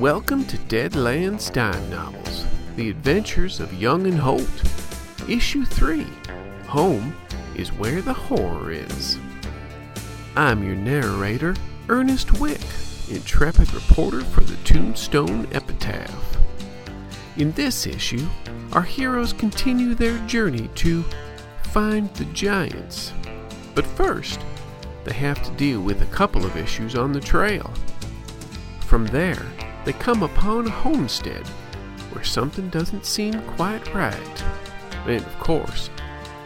Welcome to Deadlands Dime Novels, The Adventures of Young and Holt. Issue 3, Home is Where the Horror Is. I'm your narrator, Ernest Wick, intrepid reporter for the Tombstone Epitaph. In this issue, our heroes continue their journey to find the giants. But first, they have to deal with a couple of issues on the trail. From there, they come upon a homestead where something doesn't seem quite right. And of course,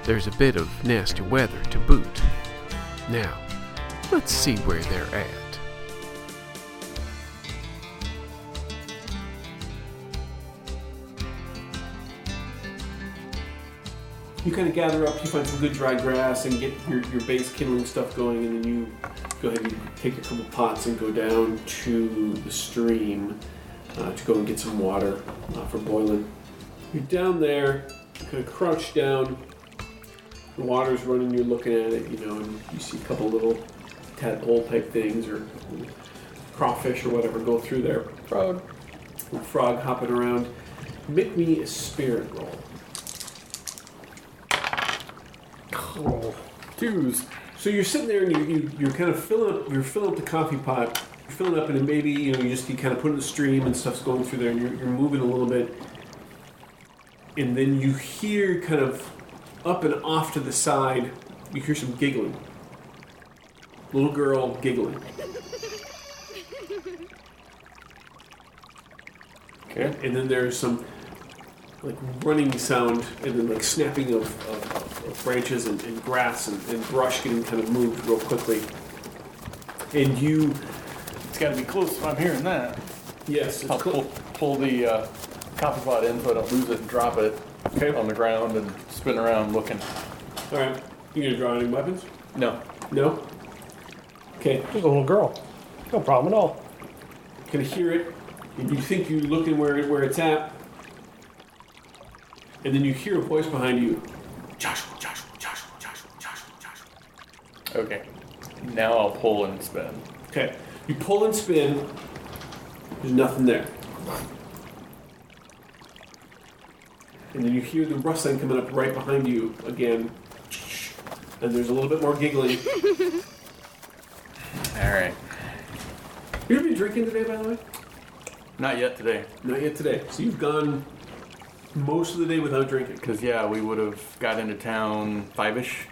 there's a bit of nasty weather to boot. Now, let's see where they're at. You kind of gather up, you find some good dry grass and get your base kindling stuff going, and then you go ahead and take a couple pots and go down to the stream to go and get some water for boiling. You're down there, kind of crouched down, the water's running, you're looking at it, and you see a couple little tadpole type things or crawfish or whatever go through there. Frog hopping around. Make me a spirit roll. Oh, twos. So you're sitting there and you're kind of filling up the coffee pot. You're filling up and then maybe you kind of put it in the stream and stuff's going through there and you're moving a little bit. And then you hear kind of up and off to the side, you hear some giggling. Little girl giggling. Okay. And then there's some like running sound and then like snapping of branches and grass and brush getting kind of moved real quickly. And It's got to be close if I'm hearing that. yes, it's I'll pull the coffee pot in so I don't lose it and drop it on the ground and spin around looking. All right, you gonna draw any weapons? No. No? Okay, There's a little girl. No problem at all. can hear it, and you think you're looking where it's at, and then you hear a voice behind you. Joshua. Okay. Now I'll pull and spin. Okay, you pull and spin, there's nothing there. And then you hear the rustling coming up right behind you again, and there's a little bit more giggling. All right. You been drinking today, by the way? Not yet today. Not yet today. So you've gone most of the day without drinking. Because, we would have got into town 5-ish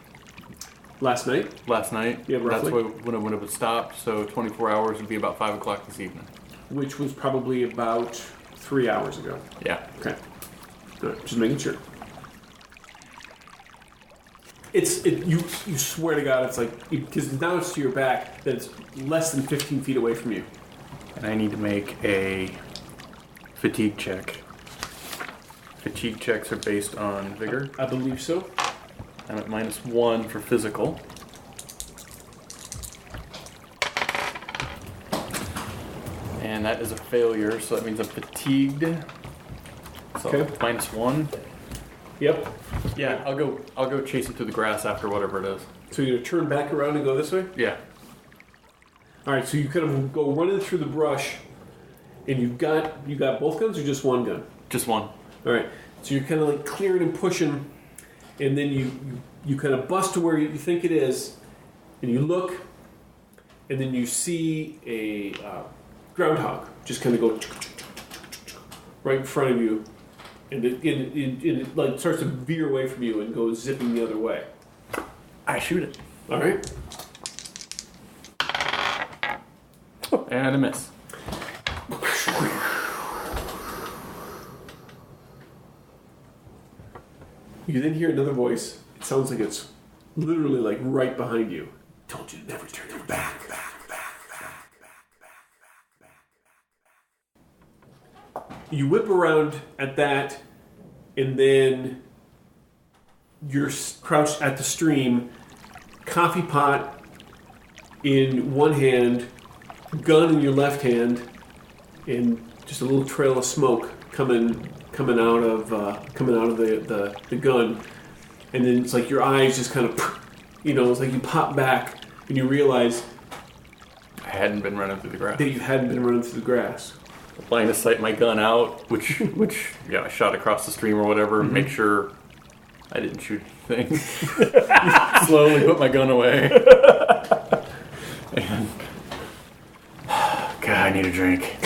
Last night? last night. Yeah, roughly. That's when it would stop. So 24 hours would be about 5 o'clock this evening. Which was probably about 3 hours ago. Yeah. Okay. Good. Just making sure. You swear to God, it's like, because now it's to your back, that it's less than 15 feet away from you. And I need to make a fatigue check. Fatigue checks are based on vigor. I believe so. I'm at -1 for physical. And that is a failure, so that means I'm fatigued. So Okay. -1. Yep. Yeah, I'll go chase it through the grass after whatever it is. So you're going to turn back around and go this way? Yeah. All right, so you kind of go running through the brush, and you got both guns or just one gun? Just one. All right, so you're kind of like clearing and pushing, and then you kind of bust to where you think it is, and you look, and then you see a groundhog just kind of go right in front of you, and it like starts to veer away from you and goes zipping the other way. I shoot it. All right. And a miss. You then hear another voice. It sounds like it's literally like right behind you. Told you to never turn your back. You whip around at that, and then you're crouched at the stream, coffee pot in one hand, gun in your left hand, and just a little trail of smoke coming out of the gun, and then it's like your eyes just kind of, it's like you pop back and you realize I hadn't been running through the grass. that you hadn't been running through the grass. line of sight my gun out, which I shot across the stream or whatever. Make sure I didn't shoot anything. Slowly put my gun away. And God, I need a drink.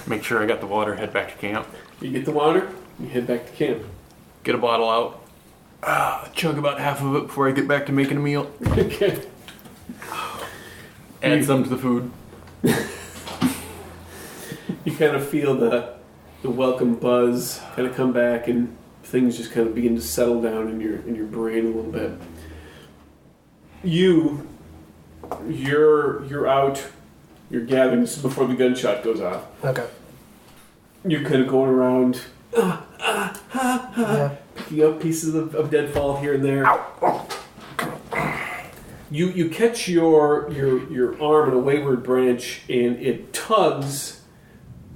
Make sure I got the water. Head back to camp. You get the water. You head back to camp. Get a bottle out. Chug about half of it before I get back to making a meal. Okay. Add some to the food. You kind of feel the welcome buzz kind of come back, and things just kind of begin to settle down in your brain a little bit. You're out. You're gathering. This is before the gunshot goes off. Okay. You're kind of going around, picking up pieces of deadfall here and there. You catch your arm in a wayward branch, and it tugs,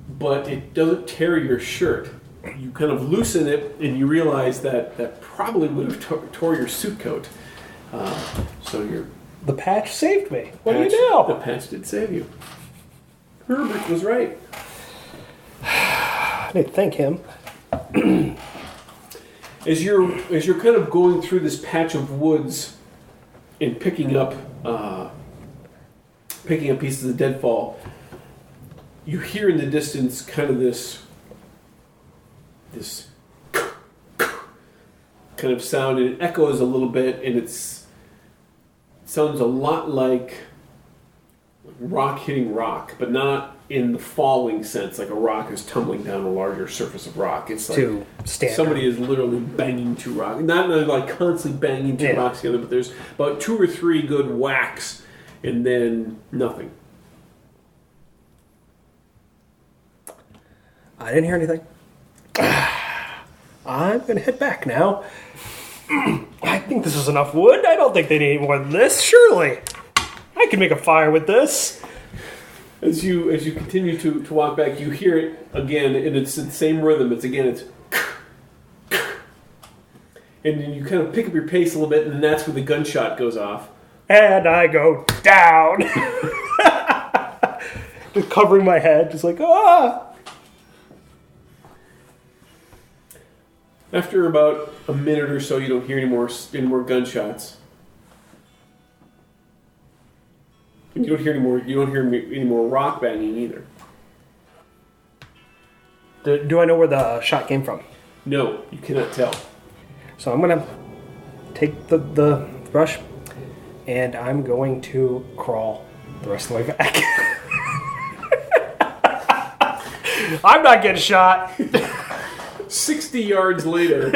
but it doesn't tear your shirt. You kind of loosen it, and you realize that probably would have tore your suit coat. So you're... The patch saved me. What do you do? The patch did save you. Herbert was right. I need to thank him. As you're kind of going through this patch of woods and picking up pieces of deadfall, you hear in the distance kind of this kind of sound, and it echoes a little bit, and it sounds a lot like rock hitting rock, but not in the falling sense, like a rock is tumbling down a larger surface of rock. It's like somebody is literally banging two rocks. Not like constantly banging two rocks together, but there's about 2 or 3 good whacks, and then nothing. I didn't hear anything. I'm going to head back now. I think this is enough wood. I don't think they need more than this. Surely. I can make a fire with this. As you continue to walk back, you hear it again, and it's the same rhythm. It's and then you kind of pick up your pace a little bit, and that's when the gunshot goes off. And I go down. Just covering my head, just like, ah. After about a minute or so, you don't hear any more gunshots. And you don't hear any more rock banging either. Do I know where the shot came from? No, you cannot tell. So I'm going to take the brush, and I'm going to crawl the rest of the way back. I'm not getting shot. 60 yards later,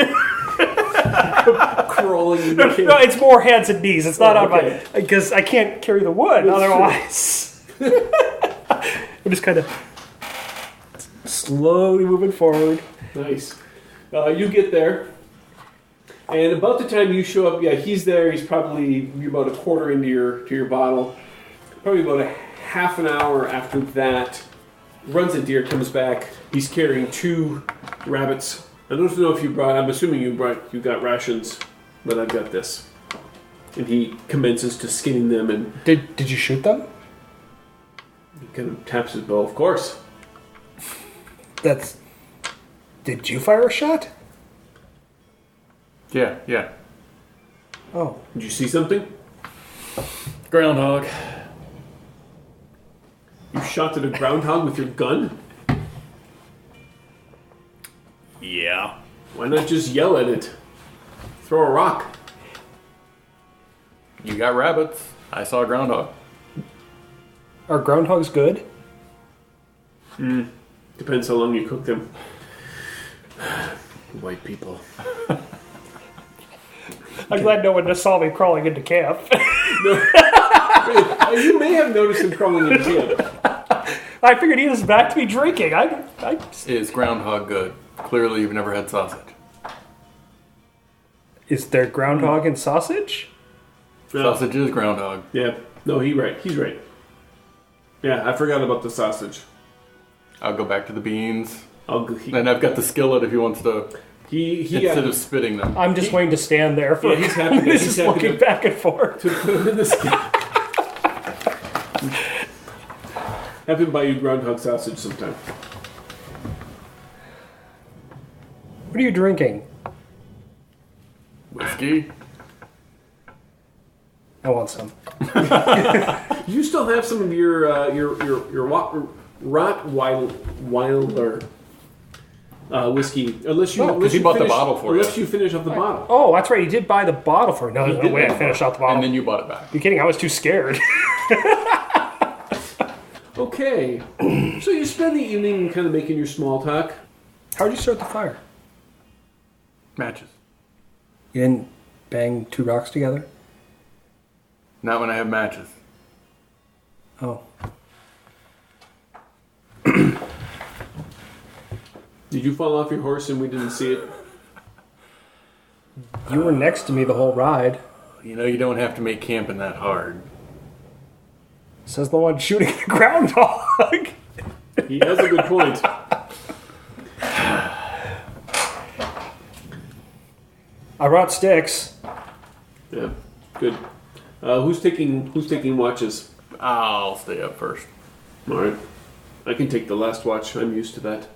crawling in the camp. No, it's more hands and knees. It's not on my... Because I can't carry the wood otherwise. I'm just kind of slowly moving forward. Nice. You get there, and about the time you show up, he's there. He's probably about a quarter into your bottle. Probably about a half an hour after that, runs a deer, comes back. He's carrying 2 rabbits. I don't know if you brought. I'm assuming you got rations, but I've got this. And he commences to skinning them. And did you shoot them? He kind of taps his bow. Of course. Did you fire a shot? Yeah. Oh. Did you see something? Groundhog. You shot at a groundhog with your gun? Yeah. Why not just yell at it? Throw a rock. You got rabbits. I saw a groundhog. Are groundhogs good? Depends how long you cook them. White people. I'm glad no one just saw me crawling into camp. No. You may have noticed him crawling into camp. I figured he was back to me drinking. Is groundhog good? Clearly you've never had sausage. Is there groundhog and sausage? Sausage is groundhog. Yeah. No, he's right. Yeah, I forgot about the sausage. I'll go back to the beans. And I've got the skillet if he wants to. Instead of spitting them. I'm just waiting to stand there for. Yeah, he's happy. He's looking back and forth to put him in the skillet. Have him buy you groundhog sausage sometime. What are you drinking? Whiskey. I want some. You still have some of your Rottweiler whiskey, unless you he bought the bottle for unless you. you finish up the bottle. Oh, that's right. You did buy the bottle for me. No, there's no did way buy I finished out the bottle. And then you bought it back. You kidding? I was too scared. Okay, so you spend the evening kind of making your small talk. How'd you start the fire? Matches. You didn't bang 2 rocks together? Not when I have matches. Oh. Did you fall off your horse and we didn't see it? You were next to me the whole ride. You know, you don't have to make camping that hard. Says the one shooting the groundhog. He has a good point. I brought sticks. Yeah, good. Who's taking watches? I'll stay up first. All right, I can take the last watch. I'm used to that.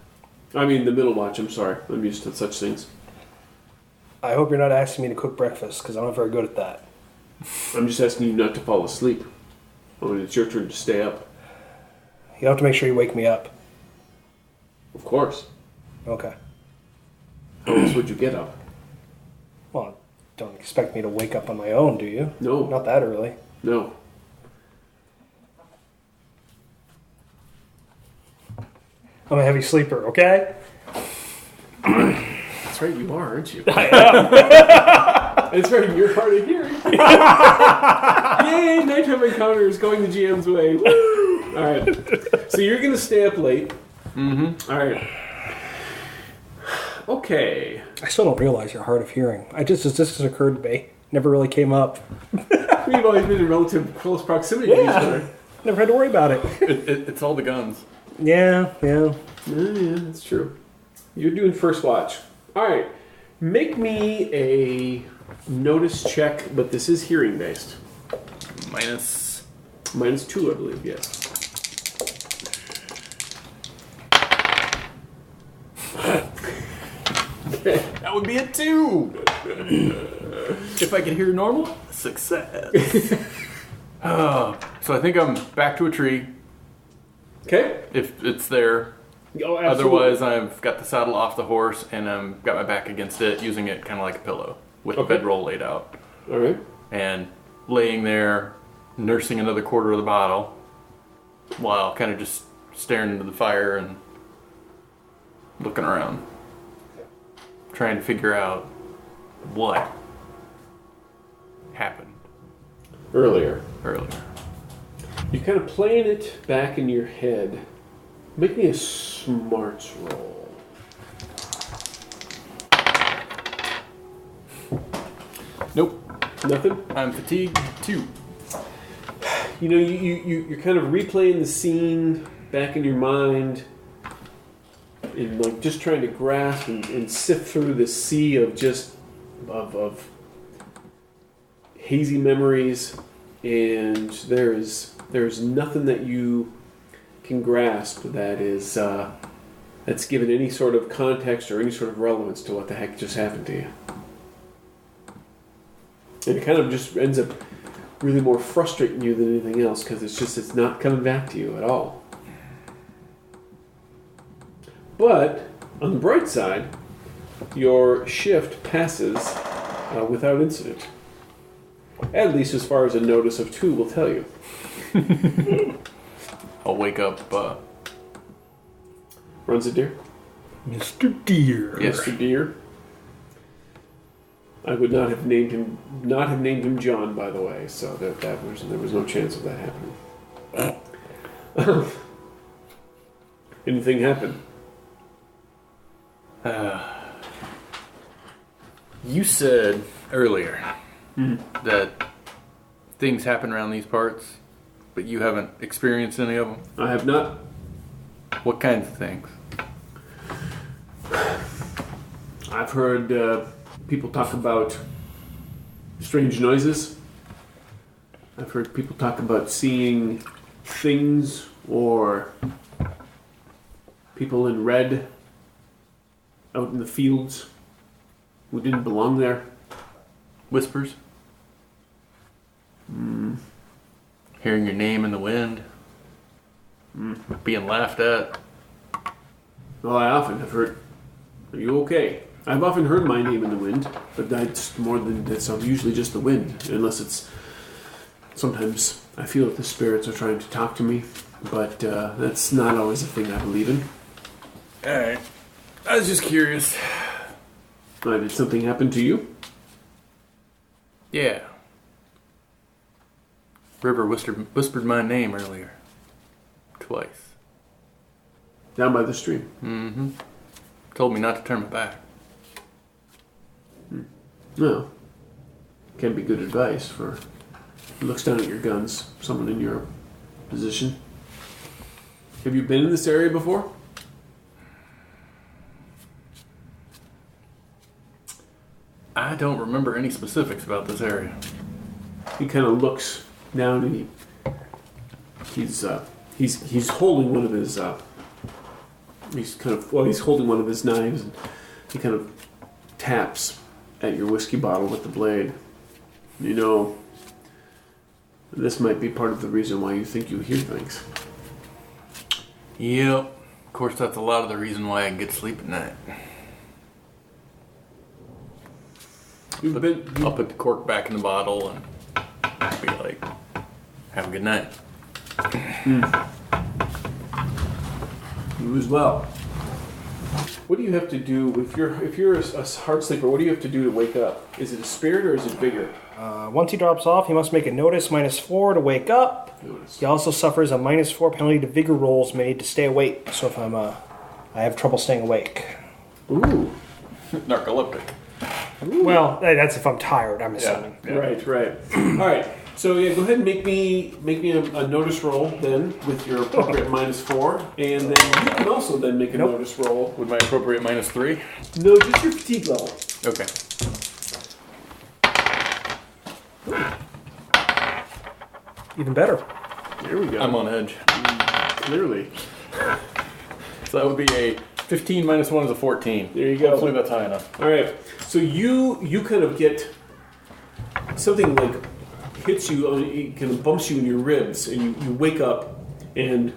I mean, the middle watch. I'm sorry. I'm used to such things. I hope you're not asking me to cook breakfast, because I'm not very good at that. I'm just asking you not to fall asleep. Oh, and it's your turn to stay up. You have to make sure you wake me up. Of course. Okay. How else would you get up? Well, don't expect me to wake up on my own, do you? No. Not that early. No. I'm a heavy sleeper, okay? That's right, you are, aren't you? I am. That's right, you're hard of hearing. Yay, nighttime encounter is going the GM's way. Woo! All right. So you're going to stay up late. Mm-hmm. All right. Okay. I still don't realize you're hard of hearing. This just occurred to me. Never really came up. We've always been in relative close proximity to each other. Never had to worry about it. It's all the guns. Yeah. Yeah, that's true. You're doing first watch. All right. Make me a notice check, but this is hearing based. Minus. -2, I believe, yes. That would be a 2. If I could hear normal, success. So I think I'm back to a tree. Okay. If it's there. Oh, absolutely. Otherwise, I've got the saddle off the horse and got my back against it, using it kind of like a pillow with the bedroll laid out. All right. And laying there, nursing another quarter of the bottle, while kind of just staring into the fire and looking around, trying to figure out what happened Earlier. You're kind of playing it back in your head. Make me a smarts roll. Nope. Nothing? I'm fatigued. 2. You know, you're kind of replaying the scene back in your mind and like just trying to grasp and sift through this sea of just of hazy memories, and there's nothing that you can grasp that is that's given any sort of context or any sort of relevance to what the heck just happened to you. And it kind of just ends up really more frustrating you than anything else, because it's not coming back to you at all. But on the bright side, your shift passes without incident. At least as far as a notice of 2 will tell you. I'll wake up. Runs a deer? Mr. Deer. Yes. Mr. Deer. I would not have named him John, by the way, so there was no chance of that happening. Anything happen? You said earlier that things happen around these parts, but you haven't experienced any of them. I have not. What kinds of things? I've heard people talk about strange noises. I've heard people talk about seeing things or people in red out in the fields who didn't belong there. Whispers. Hearing your name in the wind. Being laughed at. Well, I often have heard, are you okay? I've often heard my name in the wind, but that's more than that's usually just the wind, unless it's, sometimes I feel that the spirits are trying to talk to me, but that's not always a thing I believe in. Alright. I was just curious. Did something happen to you? Yeah. River whispered my name earlier. Twice. Down by the stream? Mm-hmm. Told me not to turn my back. No. Can be good advice for looks down at your guns, someone in your position. Have you been in this area before? I don't remember any specifics about this area. He kind of looks down and he's holding one of his he's holding one of his knives, and he kind of taps at your whiskey bottle with the blade. You know, this might be part of the reason why you think you hear things. Yep. Of course, that's a lot of the reason why I can get sleep at night. I'll put the cork back in the bottle and be like, have a good night. You as well. What do you have to do if you're a hard sleeper? What do you have to do to wake up? Is it a spirit or is it vigor? Once he drops off, he must make a notice -4 to wake up. Notice. He also suffers a -4 penalty to vigor rolls made to stay awake. So if I have trouble staying awake. Ooh. Narcoleptic. Well, that's if I'm tired, I'm assuming. Yeah. Right. All right. So yeah, go ahead and make me a notice roll then with your appropriate -4, and then you can also then make a notice roll. With my appropriate -3? No, just your fatigue level. Okay. Even better. There we go. I'm on edge. Clearly. So that would be a 15 -1 is a 14. There you go. Hopefully that's high enough. All right. So you kind of get something like hits you, it kind of bumps you in your ribs, and you wake up, and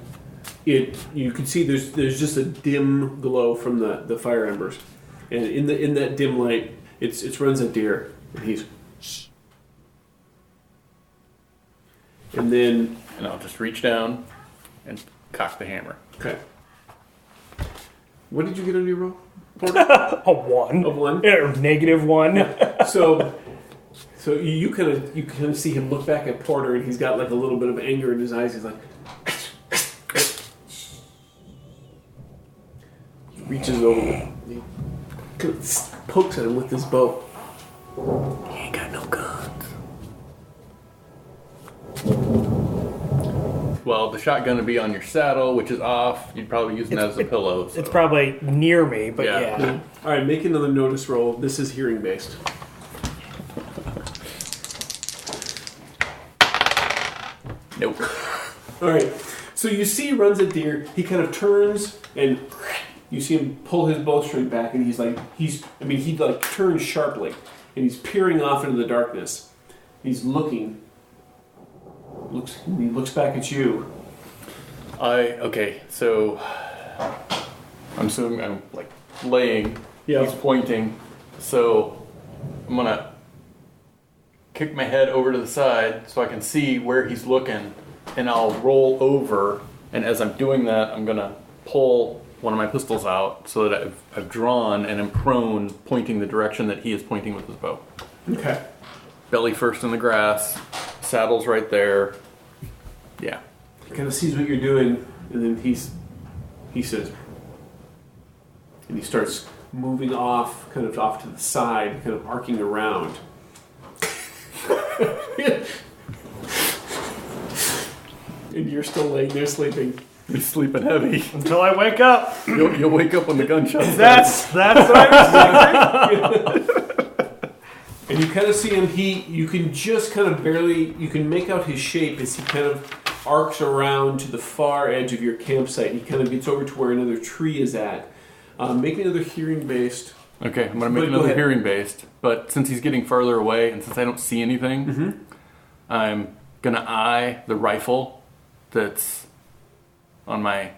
you can see there's just a dim glow from the fire embers, and in that dim light, it's runs a deer, and he's, and then And I'll just reach down and cock the hammer. okay. What did you get on your roll? A 1. A 1? Or -1. So you kind of see him look back at Porter, and he's got like a little bit of anger in his eyes. He's like, he reaches over, he kind of pokes at him with his bow. He ain't got no guns. Well, the shotgun would be on your saddle, which is off. You'd probably use it as a pillow. So. It's probably near me, but Yeah. yeah. All right, make another notice roll. This is hearing based. Nope. All right, so you see he runs a deer. He kind of turns, and you see him pull his bowstring back, and he turns sharply, and he's peering off into the darkness. He's looking. He looks back at you. Okay, so I'm assuming I'm like laying. Yeah. He's pointing. So I'm gonna kick my head over to the side so I can see where he's looking, and I'll roll over. And as I'm doing that, I'm gonna pull one of my pistols out so that I've drawn and am prone, pointing the direction that he is pointing with his bow. Okay. Belly first in the grass, saddle's right there. Yeah. He kind of sees what you're doing, and then he says, and he starts moving off, kind of off to the side, kind of arcing around. And you're still laying there sleeping. He's sleeping heavy. Until I wake up. You'll wake up when the gunshot's That's what I was thinking. And you kind of see him, you can just kind of barely, you can make out his shape as he kind of arcs around to the far edge of your campsite. He kind of gets over to where another tree is at. Make me another hearing-based. Okay, I'm going to make another hearing-based. But since he's getting farther away, and since I don't see anything, I'm going to eye the rifle that's on my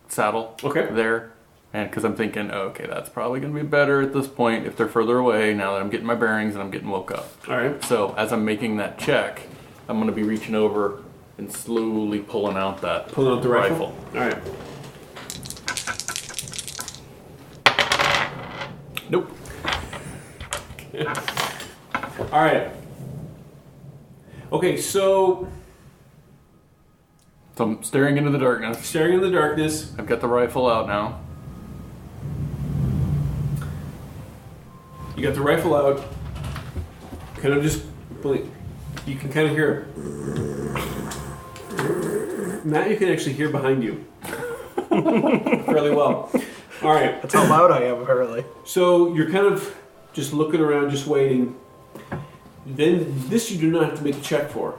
saddle there. And because I'm thinking, okay, that's probably going to be better at this point if they're further away now that I'm getting my bearings and I'm getting woke up. All right. So as I'm making that check, I'm going to be reaching over and slowly pulling out the rifle. All right. Nope. All right. Okay, so I'm staring into the darkness. Staring in the darkness. I've got the rifle out now. You got the rifle out. Kind of just, you can kind of hear it. Matt, you can actually hear behind you fairly well. All right. That's how loud I am, apparently. So you're kind of just looking around, just waiting. Then this you do not have to make a check for.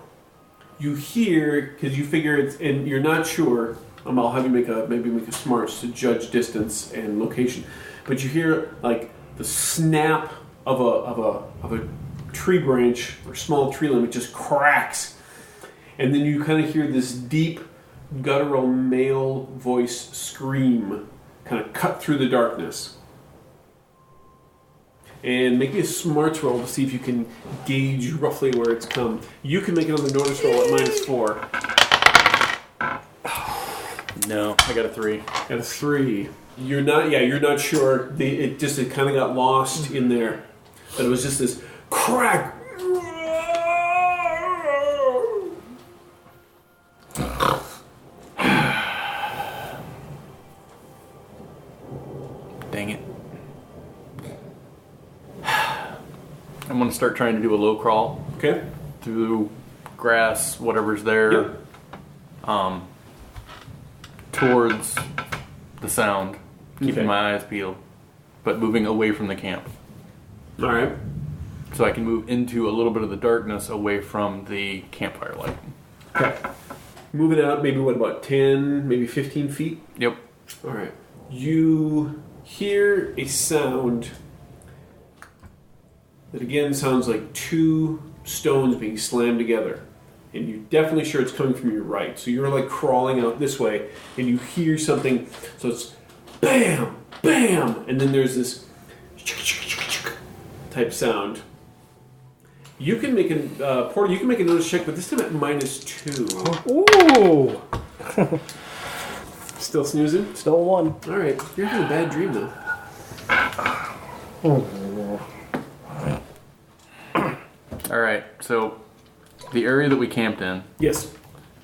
You hear, because you figure it's, and you're not sure. I'll have you make a smarts to judge distance and location. But you hear like the snap of a tree branch or small tree limb. It just cracks, and then you kind of hear this deep, guttural male voice scream, kind of cut through the darkness. And make me a smarts roll to see if you can gauge roughly where it's come. You can make it on the notice roll at -4. No, I got a 3. At a 3. You're not sure. It kind of got lost in there. But it was just this crack. Dang it. I'm going to start trying to do a low crawl. Okay. Through grass, whatever's there. Yep. Towards the sound. Keeping my eyes peeled. But moving away from the camp. All right. So I can move into a little bit of the darkness away from the campfire light. Okay. Moving out maybe, about 10, maybe 15 feet? Yep. All right. You hear a sound that again sounds like 2 stones being slammed together. And you're definitely sure it's coming from your right. So you're like crawling out this way and you hear something. So it's bam, bam. And then there's this type sound. You can make a Porter. You can make a notice check, but this time at -2. Ooh! Still snoozing? Still 1. All right. You're having a bad dream though. All right. So the area that we camped in. Yes.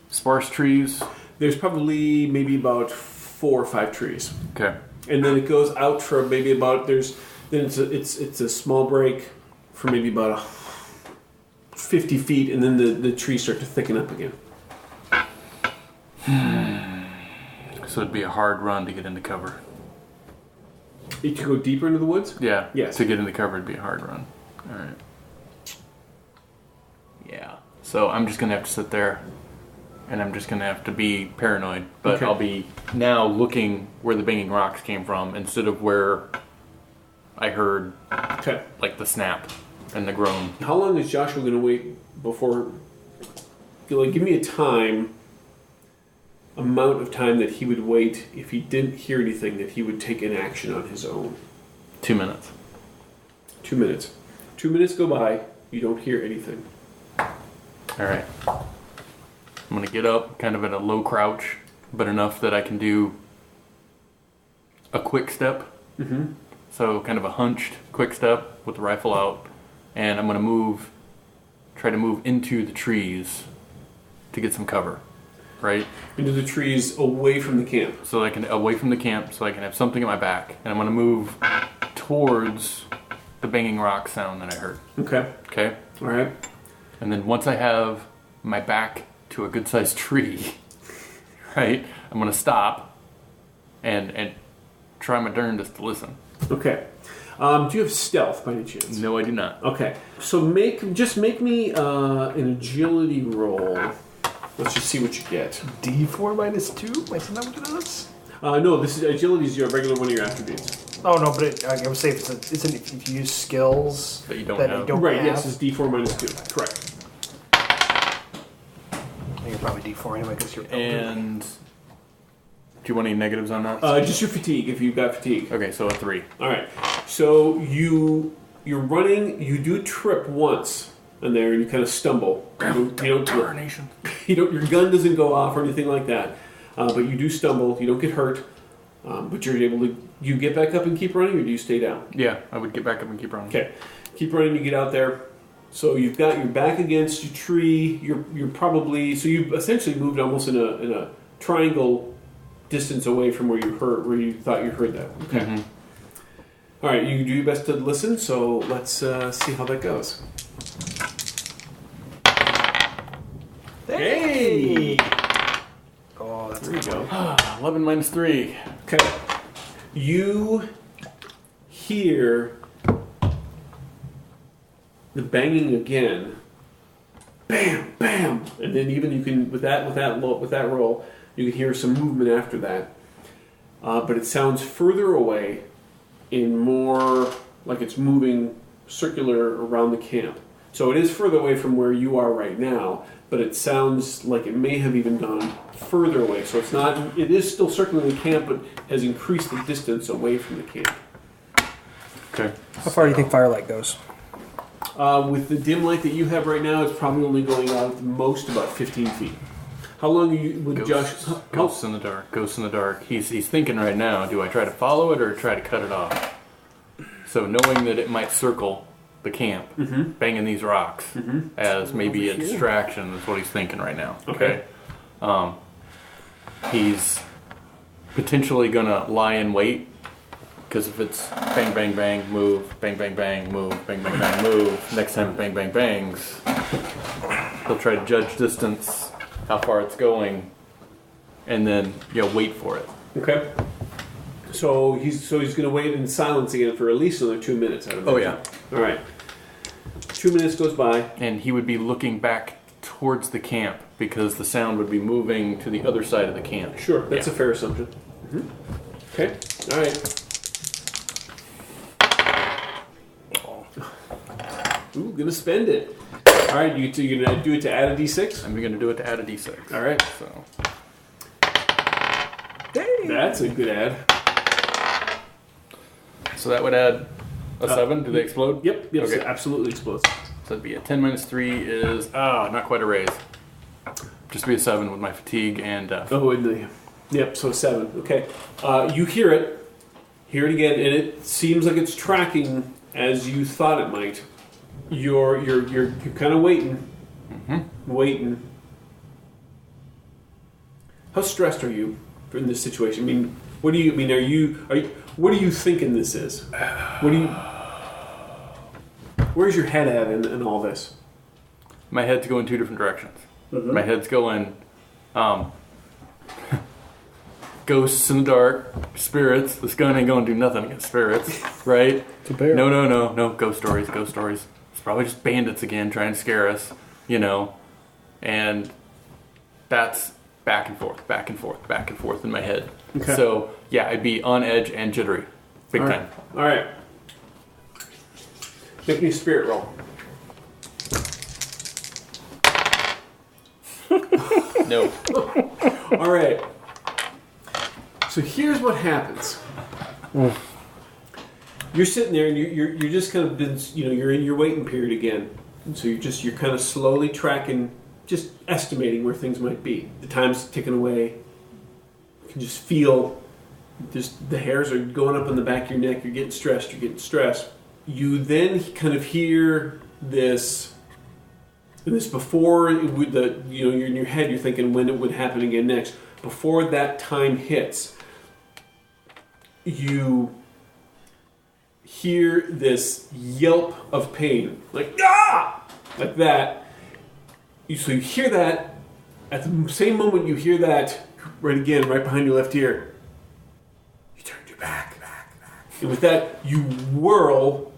Sparse trees. There's probably maybe about 4 or 5 trees. Okay. And then it goes out for maybe about it's a small break for maybe about 50 feet, and then the trees start to thicken up again. So it'd be a hard run to get into cover. You could go deeper into the woods? Yeah. Yes. To get into cover it'd be a hard run. All right. Yeah. So I'm just gonna have to sit there, and I'm just gonna have to be paranoid. But Okay. I'll be now looking where the banging rocks came from instead of where I heard like the snap and the groan. How long is Joshua going to wait before? Give me a amount of time that he would wait if he didn't hear anything, that he would take an action on his own. 2 minutes. 2 minutes. 2 minutes go by. You don't hear anything. All right. I'm going to get up kind of at a low crouch, but enough that I can do a quick step. Mm-hmm. So kind of a hunched quick step with the rifle out. And I'm going to try to move into the trees to get some cover, right? Into the trees away from the camp. Away from the camp so I can have something at my back. And I'm going to move towards the banging rock sound that I heard. Okay. Okay? All right. And then once I have my back to a good-sized tree, right, I'm going to stop and try my darndest to listen. Okay. Do you have stealth by any chance? No, I do not. Okay. So make me an agility roll. Let's just see what you get. D4 minus 2? Isn't that what it is? No, this is agility is your regular one of your attributes. Oh, no, but I would say if you use skills that you don't that have. you don't Right, have. yes, it's D4 minus 2. Correct. I think you're probably D4 anyway because you're... And do you want any negatives on that? Just your fatigue, if you've got fatigue. Okay, so a 3. All right. So you're running. You do trip once, and there you kind of stumble. You don't Tarnation. your gun doesn't go off or anything like that, but you do stumble. You don't get hurt, but you're able to. You get back up and keep running, or do you stay down? Yeah, I would get back up and keep running. Okay, keep running. You get out there. So you've got your back against your tree. You're probably so you've essentially moved almost in a triangle distance away from where you thought you heard that. Okay. Mm-hmm. All right, you do your best to listen. So let's see how that goes. Hey! Oh, that's There you go. 11 minus 3. Okay. You hear the banging again. Bam, bam, and then even you can with that roll, you can hear some movement after that. But it sounds further away, in more like it's moving circular around the camp. So it is further away from where you are right now, but it sounds like it may have even gone further away. So it's not. It is still circling the camp, but has increased the distance away from the camp. Okay. How far do you think firelight goes? With the dim light that you have right now, it's probably only going out at the most about 15 feet. How long are you with Josh? Ghosts in the dark. Ghosts in the dark. He's thinking right now, do I try to follow it or try to cut it off? So knowing that it might circle the camp, banging these rocks as maybe a distraction is what he's thinking right now. Okay. He's potentially going to lie in wait, because if it's bang, bang, bang, move, bang, bang, bang, move, bang, bang, bang, move, next time it bang, bang, bangs, he'll try to judge distance, how far it's going, and then wait for it. Okay. So he's going to wait in silence again for at least another 2 minutes. Out of Oh yeah. All right. 2 minutes goes by. And he would be looking back towards the camp because the sound would be moving to the other side of the camp. Sure, that's a fair assumption. Okay. All right. Ooh, gonna spend it. All right, you're gonna do it to add a d6. I'm going to do it to add a d6. All right. So That's a good add. So that would add a 7. Do they explode? Yep. Okay. So absolutely explodes. So that'd be a 10 minus 3 is not quite a raise. Just be a 7 with my fatigue and Yep. So 7. Okay. You hear it again, and it seems like it's tracking as you thought it might. You're kind of waiting. Waiting. How stressed are you in this situation? I mean, what do you mean? What are you thinking this is? Where's your head at in all this? my head's going 2 different directions. My head's going ghosts in the dark, spirits. This gun ain't gonna do nothing against spirits, right? It's a bear. No. Ghost stories. It's probably just bandits again trying to scare us, And that's back and forth in my head. Okay. So, yeah, I'd be on edge and jittery. Big time. All right. Make me a spirit roll. No. All right. So here's what happens. You're sitting there and you're just kind of been, you're in your waiting period again. And so you're kind of slowly tracking, just estimating where things might be. The time's ticking away. You can just feel just the hairs are going up on the back of your neck. You're getting stressed. You then kind of hear this before you're in your head. You're thinking when it would happen again next. Before that time hits, you hear this yelp of pain, like that. So you hear that. At the same moment you hear that, right behind your left ear, you turned your back. And with that, you whirl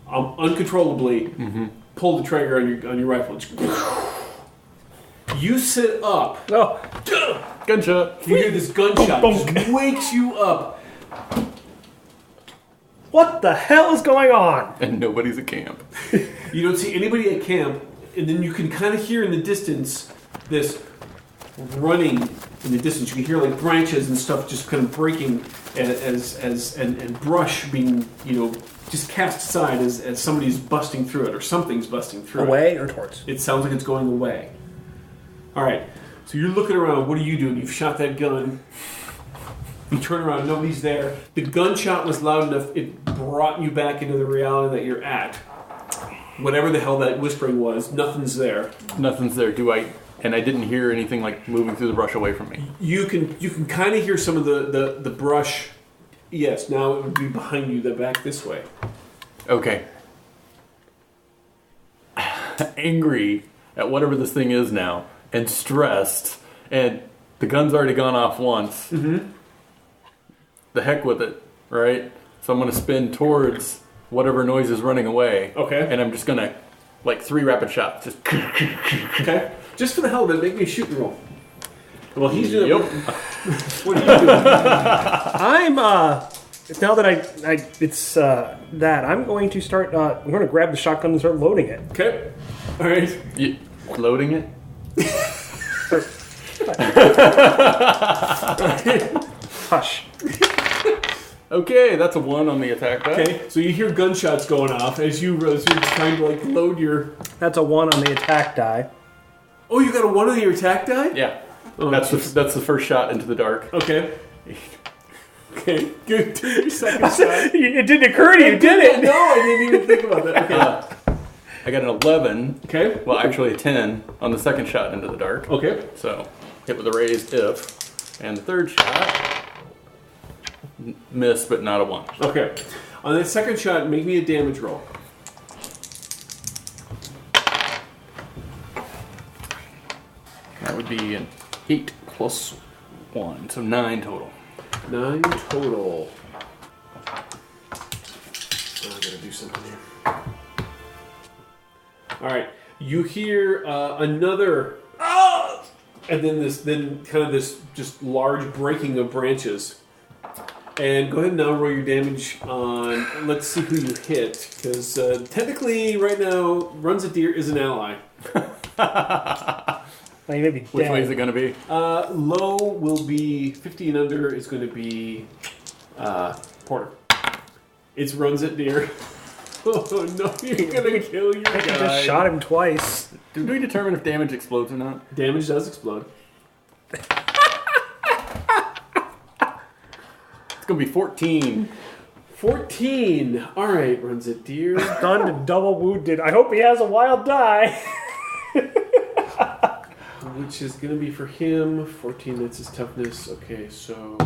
uncontrollably, pull the trigger on your rifle. You sit up. Oh, Gunshot. You hear this gunshot. Bonk, Just wakes you up. what the hell is going on? And nobody's at camp. You don't see anybody at camp, and then you can kind of hear in the distance this running in the distance. You can hear like branches and stuff just kind of breaking and brush being, just cast aside as somebody's busting through it or something's busting through it. Away or towards? It sounds like it's going away. All right. So you're looking around. What are you doing? You've shot that gun. You turn around. Nobody's there. The gunshot was loud enough. It brought you back into the reality that you're at. Whatever the hell that whispering was, nothing's there. Nothing's there. And I didn't hear anything like moving through the brush away from me. You can kind of hear some of the brush. Yes, now it would be behind you, back this way. Okay. Angry at whatever this thing is now, and stressed, and the gun's already gone off once. Mm-hmm. The heck with it, right? So I'm going to spin towards whatever noise is running away. Okay. And I'm just going to, 3 rapid shots. Just. Okay. Just for the hell of it, make me a shooting roll. Well, he's doing. Yep. What are you doing? I'm now that I'm going to start. I'm going to grab the shotgun and start loading it. Okay. All right. You loading it? Hush. Okay, that's a 1 on the attack die. Okay. So you hear gunshots going off as you're trying to load your. That's a 1 on the attack die. Oh, you got a 1 on your attack die? Yeah. Oh, that's the first shot into the dark. Okay. Okay. Good. Do your second shot. It didn't occur to you, did it? No, I didn't even think about that. Okay. I got an 11. Okay. Well, actually a 10 on the second shot into the dark. Okay. So, hit with a raised if. And the third shot, miss, but not a 1. Okay. On that second shot, make me a damage roll. That would be an 8 plus 1, so 9 total. 9 total. Oh, I gotta do something here. All right. You hear another. Ah! And then this just large breaking of branches. And go ahead and now roll your damage on. Let's see who you hit, because technically right now runs a deer is an ally. Well, you may be dead. Which way is it going to be? Low will be 50 and under is going to be Porter. It's runs at deer. Oh no, you're gonna kill your guy. I just shot him twice. Did we determine if damage explodes or not? Damage does explode. It's going to be 14. 14. All right, runs at deer. Stunned and double wounded. I hope he has a wild die. Which is going to be for him. 14, that's his toughness. Okay, so...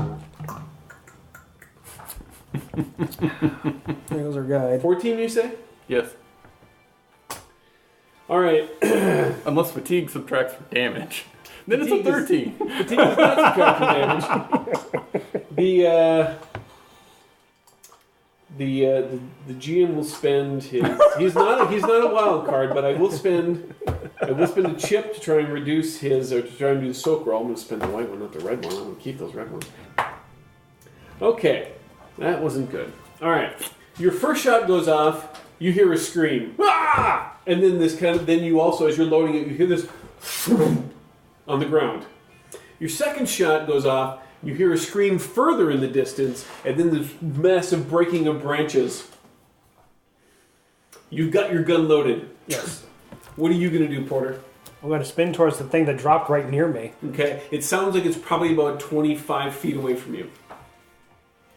There's our guide. 14, you say? Yes. All right. Unless fatigue subtracts from damage. Then Fatigue it's a 13. Fatigue does not subtract from damage. The GM will spend his. He's not a wild card, but I will spend a chip to try and reduce his, or to try and do the soak roll. I'm going to spend the white one, not the red one. I'm going to keep those red ones. Okay, that wasn't good. All right, your first shot goes off. You hear a scream, ah! And then then you also, as you're loading it, you hear this on the ground. Your second shot goes off. You hear a scream further in the distance, and then this massive breaking of branches. You've got your gun loaded. Yes. What are you going to do, Porter? I'm going to spin towards the thing that dropped right near me. Okay. It sounds like it's probably about 25 feet away from you.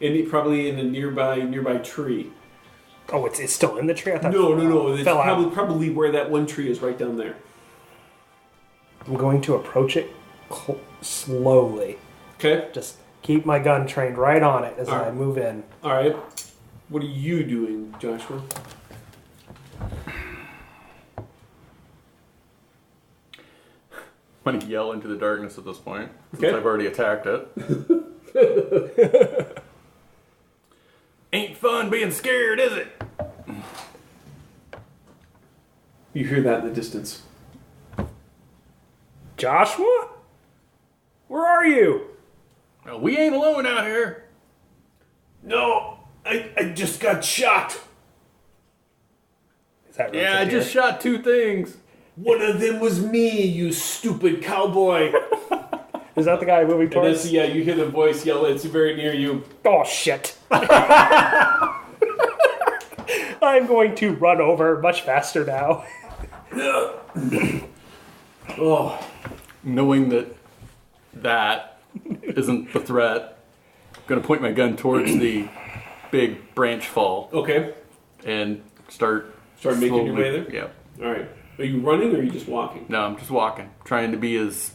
And probably in a nearby tree. Oh, it's still in the tree? I thought No. It's fell out. probably where that one tree is, right down there. I'm going to approach it slowly. Okay. Just keep my gun trained right on it as All I right. move in. All right. What are you doing, Joshua? I'm going to yell into the darkness at this point, since Okay. I've already attacked it. Ain't fun being scared, is it? You hear that in the distance. Joshua? Where are you? Well, we ain't alone out here. No, I just got shot. Is that Yeah, I just shot 2 things. One of them was me, you stupid cowboy. Is that the guy moving towards? Yeah, you hear the voice yell. It's very near you. Oh, shit. I'm going to run over much faster now. Oh, Knowing that isn't the threat, I'm going to point my gun towards the big branch fall okay. and start Making your way there? Yeah. All right. Are you running or are you just walking? No, I'm just walking, trying to be as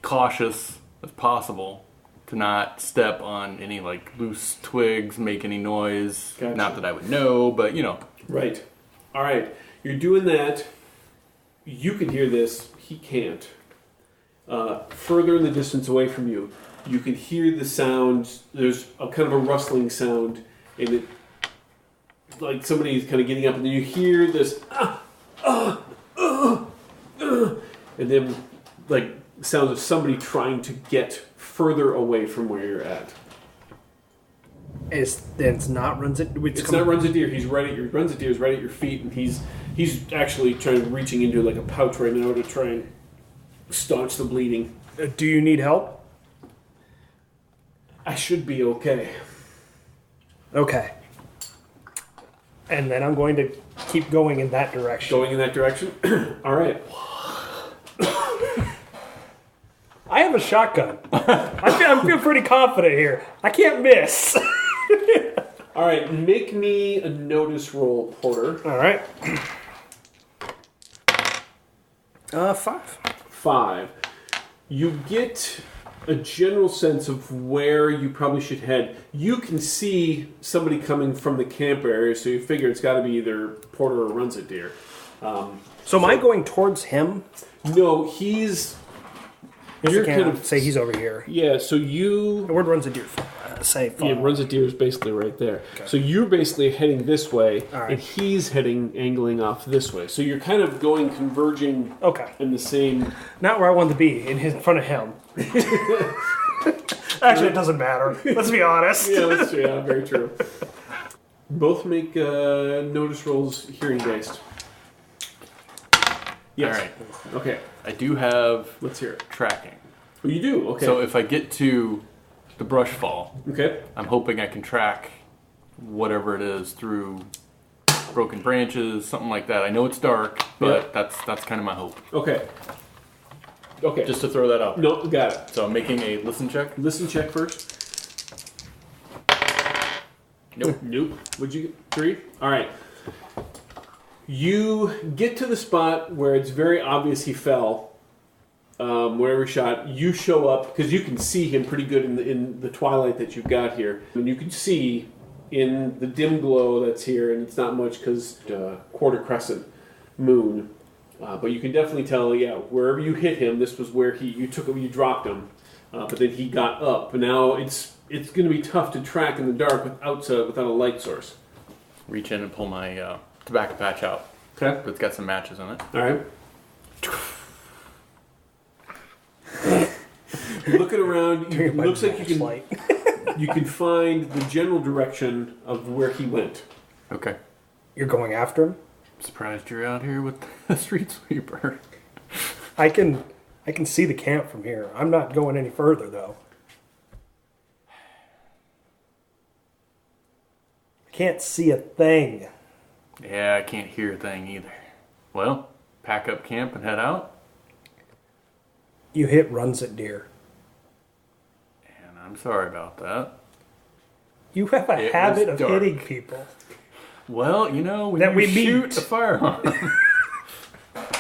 cautious as possible to not step on any like loose twigs, make any noise. Gotcha. Not that I would know, but you know. Right. All right. You're doing that. You can hear this. He can't. Further in the distance away from you, you can hear the sound. There's a kind of a rustling sound, and it like somebody's kind of getting up, and then you hear this, and then like sounds of somebody trying to get further away from where you're at. It's not runs it. It's not runs a deer. He's right at your runs a deer is right at your feet, and he's actually reaching into like a pouch right now to try and staunch the bleeding. Do you need help? I should be okay. Okay. And then I'm going to keep going in that direction. Going in that direction. All right. I have a shotgun. I feel pretty confident here. I can't miss. All right. Make me a notice roll, Porter. All right. 5. 5. You get a general sense of where you probably should head. You can see somebody coming from the camp area, so you figure it's got to be either Porter or runs a deer. So am I going towards him? No, he's. You're kind of say he's over here. Yeah, so you. Where runs a deer? Say Yeah, runs a deer is basically right there. Okay. So you're basically heading this way, All right. and he's angling off this way. So you're kind of converging Okay. in the same. Not where I want to be, in front of him. Actually, it doesn't matter. Let's be honest. Yeah, very true. Both make notice rolls hearing based. Yes. All right. Okay. I do have Let's hear it. tracking. Oh, you do? Okay. So if I get to the brush fall, okay. I'm hoping I can track whatever it is through broken branches, something like that. I know it's dark, but that's kind of my hope. Okay. Okay. Just to throw that out. No, got it. So I'm making a listen check. Listen check first. Nope. Would you get 3? All right. You get to the spot where it's very obvious he fell. Wherever he shot, you show up because you can see him pretty good in the twilight that you've got here, and you can see in the dim glow that's here, and it's not much because quarter crescent moon, but you can definitely tell. Yeah, wherever you hit him, this was where you dropped him, but then he got up. But now it's going to be tough to track in the dark without a light source. Reach in and pull my tobacco patch out. Okay. It's got some matches in it. All right. Looking around, it looks like you can find the general direction of where he went. Okay. You're going after him? I'm surprised you're out here with the street sweeper. I can see the camp from here. I'm not going any further though. I can't see a thing. Yeah, I can't hear a thing either. Well, pack up camp and head out. You hit runs at deer. And I'm sorry about that. You have a It habit was of dark. hitting people. Well, when That you we shoot meet. a firearm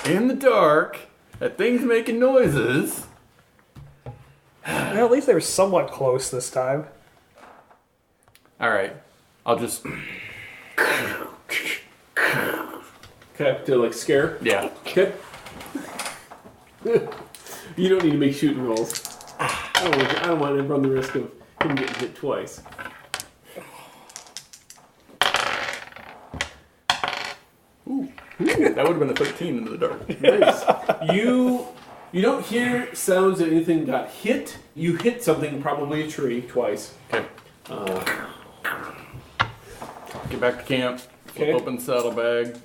in the dark at things making noises. Well, at least they were somewhat close this time. All right, I'll just Okay, to scare. yeah. Okay. You don't need to make shooting rolls. I don't want to run the risk of him getting hit twice. That would have been a 13 into the dark. Nice. You You don't hear sounds that anything got hit. You hit something, probably a tree, twice. Okay. Get back to camp. Okay. Open the saddlebag.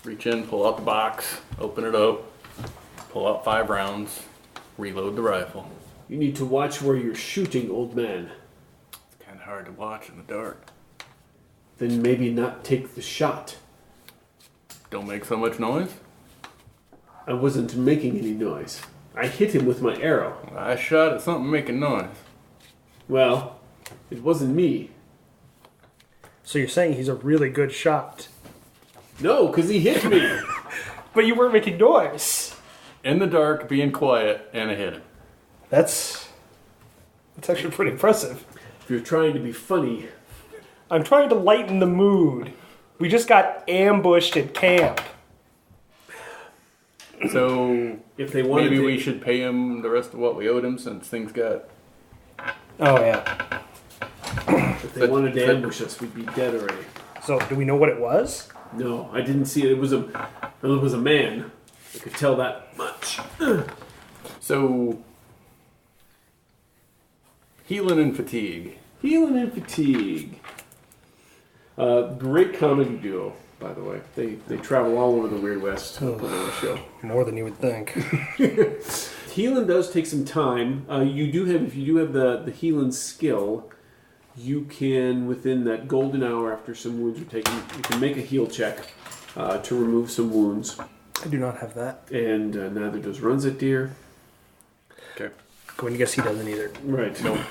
Reach in, pull out the box, open it up, pull out 5 rounds, reload the rifle. You need to watch where you're shooting, old man. It's kind of hard to watch in the dark. Then maybe not take the shot. Don't make so much noise. I wasn't making any noise. I hit him with my arrow. I shot at something making noise. Well, it wasn't me. So you're saying he's a really good shot. No, because he hit me. But you weren't making noise. In the dark, being quiet, and I hit him. That's actually pretty impressive. If you're trying to be funny. I'm trying to lighten the mood. We just got ambushed at camp. So If they wanted maybe to, we should pay him the rest of what we owed him since things got... Oh, yeah. if they wanted to ambush us, we'd be dead already. So, do we know what it was? No, I didn't see it. It was a man. I could tell that much. So... Healing and fatigue. Healing and fatigue. Great comedy duo, by the way. They travel all over the Weird West to put on a show. More than you would think. Healing does take some time. If you do have the healing skill, you can, within that golden hour after some wounds are taken, you can make a heal check to remove some wounds. I do not have that. And neither does Runs It Deer. Okay. Going to guess he doesn't either. Right. No.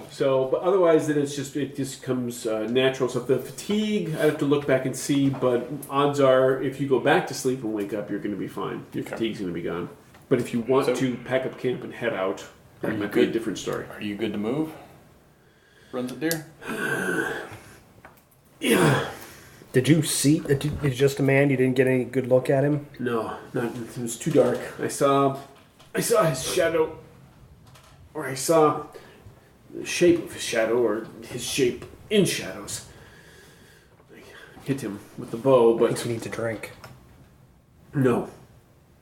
So, but otherwise, then it just comes natural. So, if the fatigue, I'd have to look back and see. But odds are, if you go back to sleep and wake up, you're going to be fine. Your fatigue's going to be gone. But if you want to pack up camp and head out, that might be a different story. Are you good to move? Runs it deer? Yeah. Did you see? It's just a man. You didn't get any good look at him. No, not. It was too dark. I saw his shadow, or I saw the shape of his shadow, or his shape in shadows. I hit him with the bow, I but think you need to drink. no,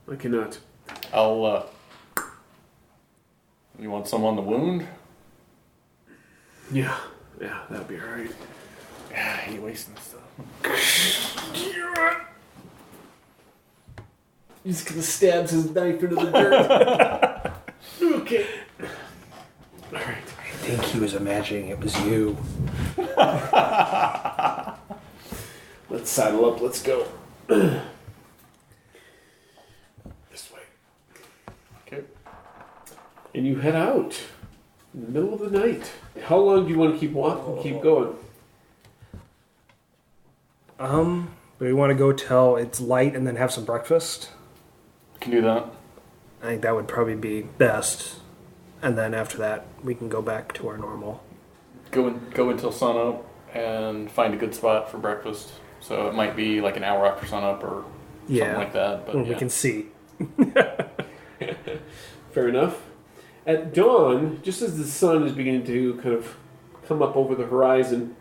I cannot. I'll, You want some on the wound? Yeah, that'd be alright. Yeah, I hate wasting stuff. He's gonna stab his knife into the dirt. Okay. Alright. I think he was imagining it was you. Let's saddle up, let's go. This way. Okay. And you head out in the middle of the night. How long do you want to keep walking, keep going? Do we want to go till it's light and then have some breakfast? Can do that. I think that would probably be best. And then after that, we can go back to our normal. Go until sunup and find a good spot for breakfast. So it might be like an hour after sunup or something like that. But When yeah. we can see. Fair enough. At dawn, just as the sun is beginning to kind of come up over the horizon,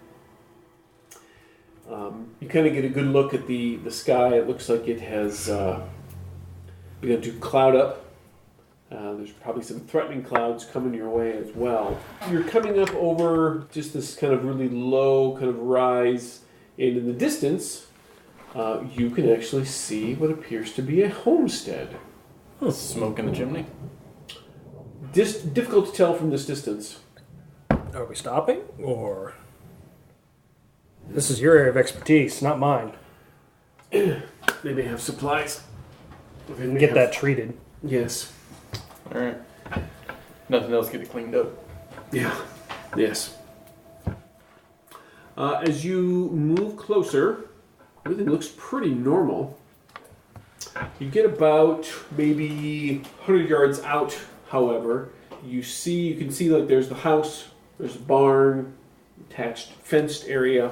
you kind of get a good look at the sky. It looks like it has begun to cloud up. There's probably some threatening clouds coming your way as well. You're coming up over just this kind of really low kind of rise, and in the distance, you can actually see what appears to be a homestead. Smoke in the chimney? Difficult to tell from this distance. Are we stopping? Or... This is your area of expertise, not mine. They may have supplies. We can get that treated. Yes. Alright. Nothing else, get it cleaned up. Yeah. Yes. As you move closer, everything looks pretty normal. You get about maybe 100 yards out, however. You can see like there's the house, there's a barn, attached fenced area.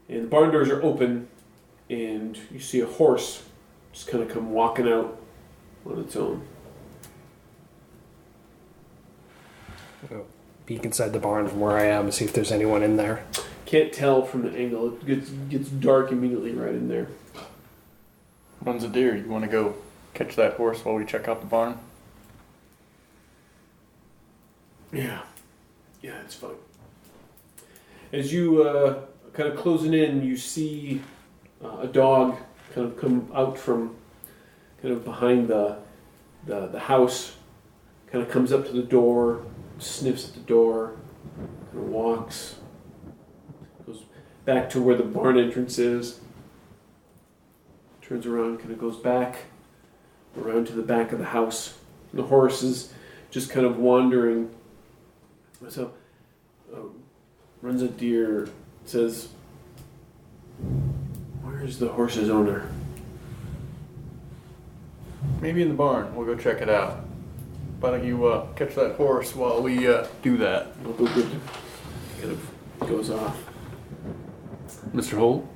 And the barn doors are open, and you see a horse just kind of come walking out on its own. Peek inside the barn from where I am and see if there's anyone in there. Can't tell from the angle. It gets dark immediately right in there. Runs a deer. You want to go catch that horse while we check out the barn? Yeah, it's fine. As you kind of closing in, you see a dog kind of come out from kind of behind the house, kind of comes up to the door, sniffs at the door, kind of walks, goes back to where the barn entrance is, turns around, kind of goes back around to the back of the house. The horse is just kind of wandering. So runs a deer, says, "Where's the horse's owner?" Maybe in the barn. We'll go check it out. Why don't you catch that horse while we do that? I'll go good. Kind of goes off. Mr. Holt,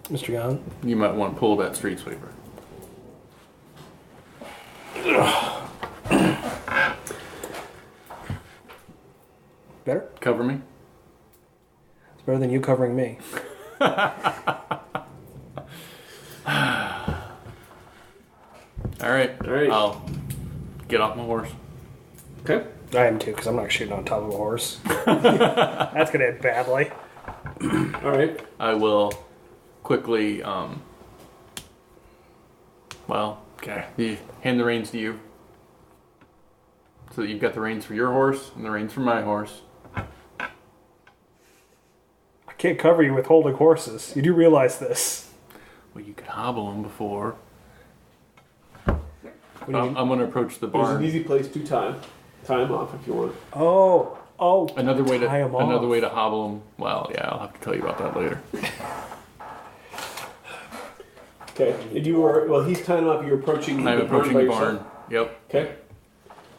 Mr. Young? you might want to pull that street sweeper. Better? Cover me. It's better than you covering me. All right. I'll get off my horse. Okay. I am too, because I'm not shooting on top of a horse. That's going to end badly. All right. I will quickly, hand the reins to you. So that you've got the reins for your horse and the reins for my horse. I can't cover you with holding horses. You do realize this. Well, you could hobble them before. What do you mean? I'm going to approach the There's an barn. easy place to tie them off if you want. Oh. Another way tie 'em off. to hobble them. Well, yeah, I'll have to tell you about that later. Okay. And you are, well, he's tying them off. You're approaching I'm the approaching barn the by barn. yourself? Yep. Okay.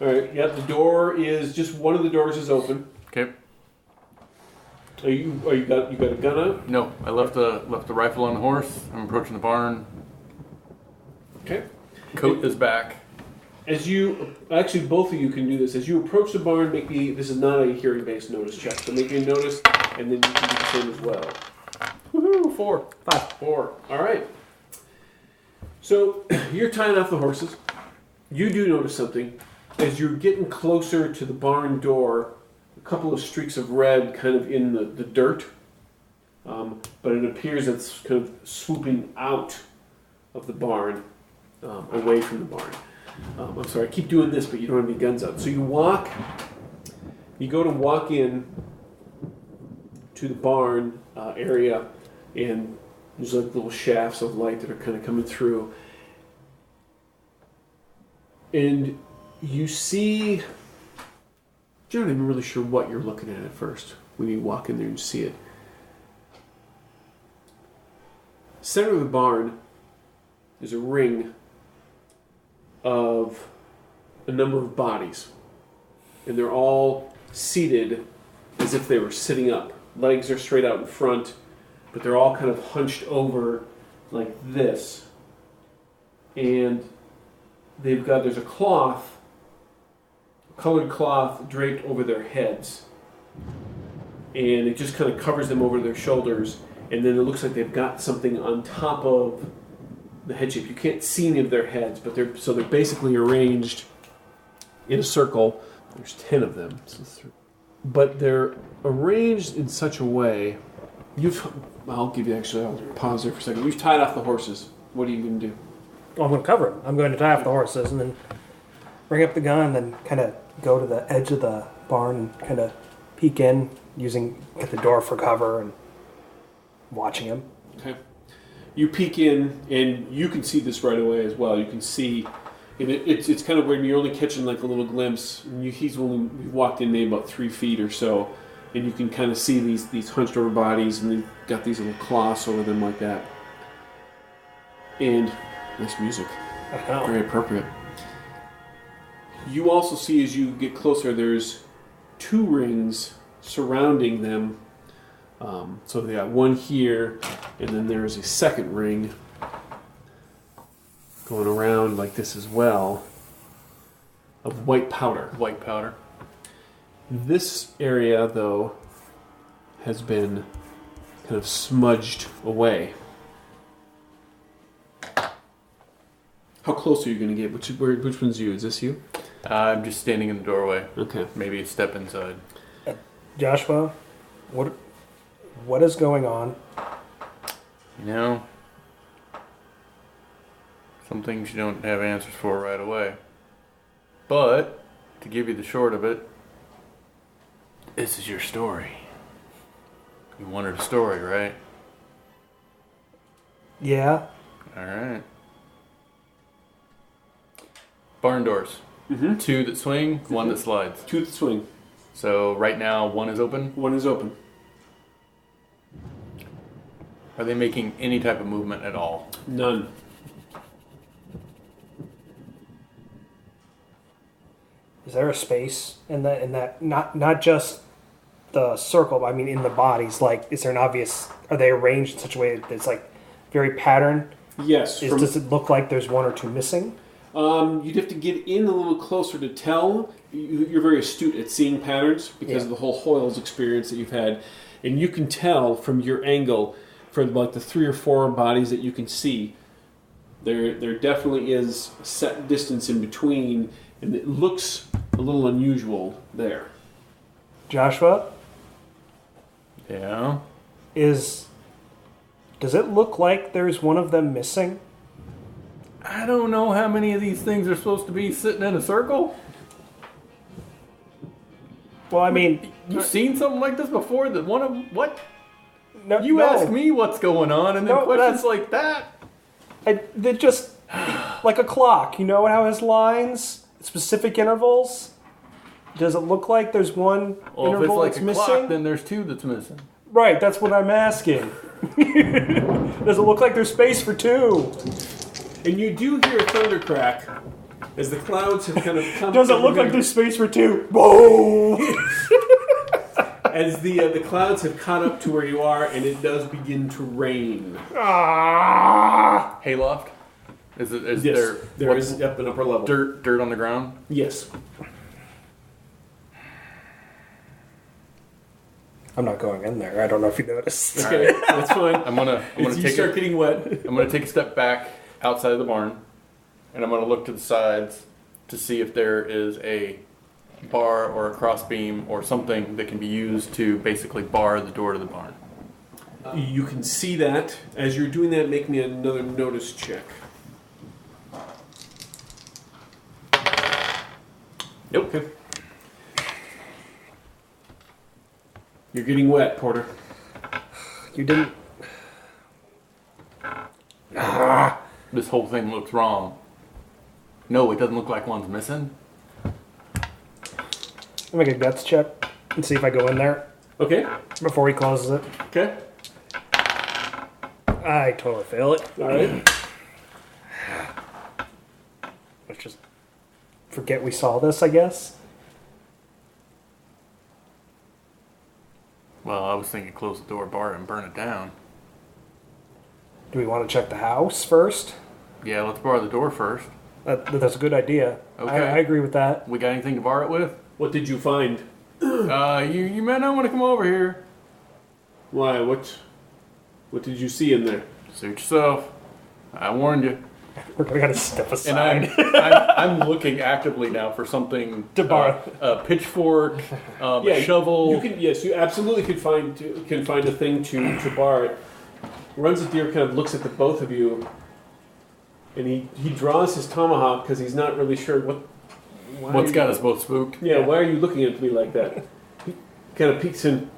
All right. Yeah, the door is just one of the doors is open. Okay. You got a gun out? No, I left the rifle on the horse. I'm approaching the barn. Okay. Coat is back. As you actually both of you can do this. As you approach the barn, this is not a hearing-based notice check, so make me a notice, and then you can do the same as well. Woohoo! 4. 4. All right. So you're tying off the horses. You do notice something. As you're getting closer to the barn door, a couple of streaks of red kind of in the dirt, but it appears it's kind of swooping out of the barn, away from the barn. I'm sorry, I keep doing this, but you don't have any guns out. So you go to walk in to the barn area, and there's like little shafts of light that are kind of coming through. And you see, you're not even really sure what you're looking at first when you walk in there and see it. Center of the barn is a ring of a number of bodies, and they're all seated as if they were sitting up. Legs are straight out in front, but they're all kind of hunched over like this, and there's a cloth, a colored cloth draped over their heads, and it just kind of covers them over their shoulders, and then it looks like they've got something on top of the head shape. You can't see any of their heads, but they're basically arranged in a circle. There's 10 of them, but they're arranged in such a way. I'll pause there for a second. We've tied off the horses. What are you going to do? Well, I'm going to cover them. I'm going to tie off the horses and then bring up the gun and then kind of go to the edge of the barn and kind of peek in, get the door for cover and watching him. Okay. You peek in, and you can see this right away as well. You can see, and it's kind of weird. You're only catching like a little glimpse. We've walked in maybe about 3 feet or so, and you can kind of see these hunched over bodies, and they've got these little cloths over them like that. And nice music, very appropriate. You also see as you get closer, there's 2 rings surrounding them. So they got one here, and then there's a second ring going around like this as well of white powder. White powder. This area, though, has been kind of smudged away. How close are you going to get? Which one's you? Is this you? I'm just standing in the doorway. Okay. Maybe a step inside. Joshua, what is going on? You know, some things you don't have answers for right away. But, to give you the short of it, this is your story. You wanted a story, right? Yeah. Alright. Barn doors. Mm-hmm. 2 that swing, 1 that slides. 2 that swing. So right now 1 is open. 1 is open. Are they making any type of movement at all? None. Is there a space in that not just the circle, but I mean in the bodies? Like, is there an obvious? Are they arranged in such a way that it's like very patterned? Yes. Does it look like there's 1 or 2 missing? You'd have to get in a little closer to tell. You're very astute at seeing patterns because of the whole Hoyle's experience that you've had, and you can tell from your angle, for like the 3 or 4 bodies that you can see, there definitely is a set distance in between, and it looks a little unusual there. Joshua, Yeah. does it look like there's one of them missing? I don't know how many of these things are supposed to be sitting in a circle. Well, I mean, You've seen something like this before? That one of what? no, You no. ask me what's going on, and then No, questions that's- like that. They're just like a clock. You know how it has lines, specific intervals. Does it look like there's one Well, if it's interval like that's a missing? clock, then there's 2 that's missing. Right, that's what I'm asking. Does it look like there's space for 2? And you do hear a thunder crack as the clouds have kind of come. Does it look like there's space for 2? Whoa! As the clouds have caught up to where you are, and it does begin to rain. Ah! Hayloft? Is Yes, there there is up an upper level. dirt on the ground? Yes. I'm not going in there. I don't know if you noticed. Okay, that's fine. I'm gonna You take start getting wet. I'm gonna take a step back outside of the barn, and I'm gonna look to the sides to see if there is a bar or a cross beam or something that can be used to basically bar the door to the barn. You can see that. As you're doing that, make me another notice check. Nope. Okay. You're getting wet, Porter. You didn't. This whole thing looks wrong. No, it doesn't look like one's missing. I'll make a guts check and see if I go in there Okay. before he closes it. Okay. I totally fail it. All right. Let's just forget we saw this, I guess. Well, I was thinking close the door, bar it, and burn it down. Do we want to check the house first? Yeah, let's bar the door first. That's a good idea. Okay. I agree with that. We got anything to bar it with? What did you find? You might not want to come over here. Why? What did you see in there? Suit yourself. I warned you. We're gonna step And aside. I'm looking actively now for something To bar. a pitchfork, a shovel. You absolutely can find a thing to bar it. Runs at deer, kind of looks at the both of you, and he draws his tomahawk because he's not really sure What's got us both spooked? Yeah, why are you looking at me like that? He kind of peeks in.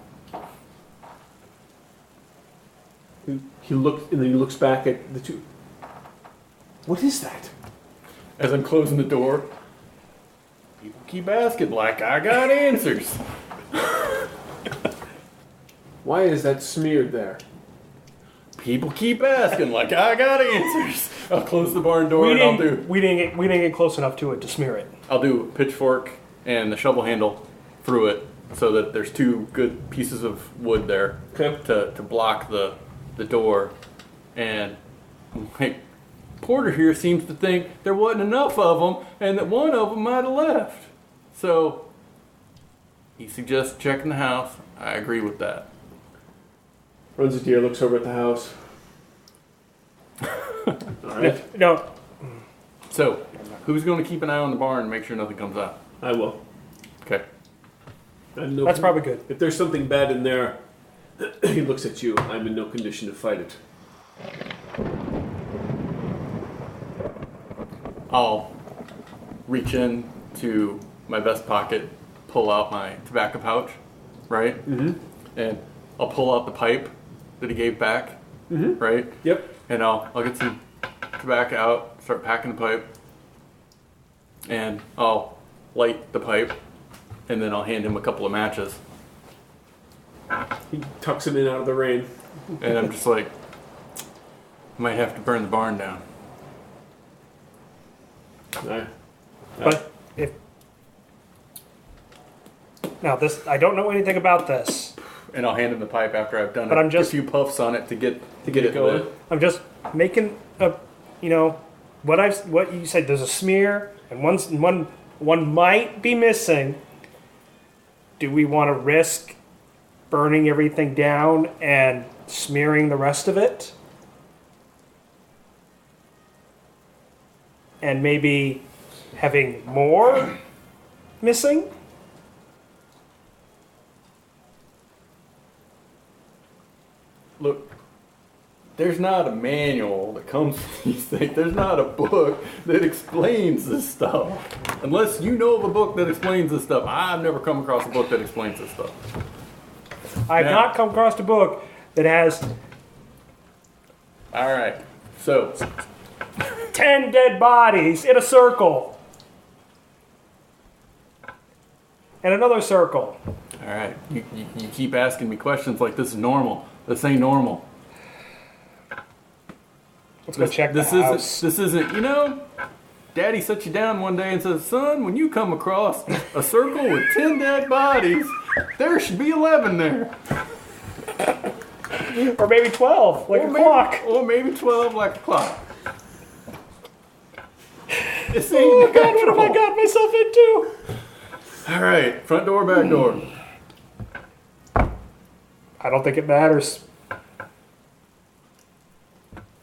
He looks, and then he looks back at the two. What is that? As I'm closing the door, people keep asking like I got answers. Why is that smeared there? People keep asking like I got answers. I'll close the barn door and We didn't get close enough to it to smear it. I'll do a pitchfork and the shovel handle through it so that there's 2 good pieces of wood there Okay. to block the door. And like, Porter here seems to think there wasn't enough of them and that one of them might have left. So he suggests checking the house. I agree with that. Runs a deer, looks over at the house. All right. No. So, who's going to keep an eye on the barn and make sure nothing comes out? I will. Okay. That's probably good. If there's something bad in there, he looks at you. I'm in no condition to fight it. I'll reach in to my vest pocket, pull out my tobacco pouch, right? Mm-hmm. And I'll pull out the pipe that he gave back, Mm-hmm. right? Yep. And I'll get some tobacco out, start packing the pipe, and I'll light the pipe, and then I'll hand him a couple of matches. He tucks him in out of the rain. And I'm just like, might have to burn the barn down. But if now this, I don't know anything about this. And I'll hand him the pipe after I've done But I'm a just- few puffs on it to get it going. lit. I'm just making a, what you said. There's a smear, and one might be missing. Do we want to risk burning everything down and smearing the rest of it? And maybe having more missing? Look, there's not a manual that comes with these things. There's not a book that explains this stuff. Unless you know of a book that explains this stuff. I've never come across a book that explains this stuff. I've Yeah. not come across a book that has All right. So, 10 dead bodies in a circle. And another circle. all right. You keep asking me questions like this is normal. This ain't normal. Let's go check the house. This isn't, Daddy sat you down one day and says, son, when you come across a circle with 10 dead bodies, there should be 11 there. Or maybe 12, like a clock. Or maybe 12 like a clock. This ain't Oh God, what have I natural. got myself into? All right, front door, back door. I don't think it matters.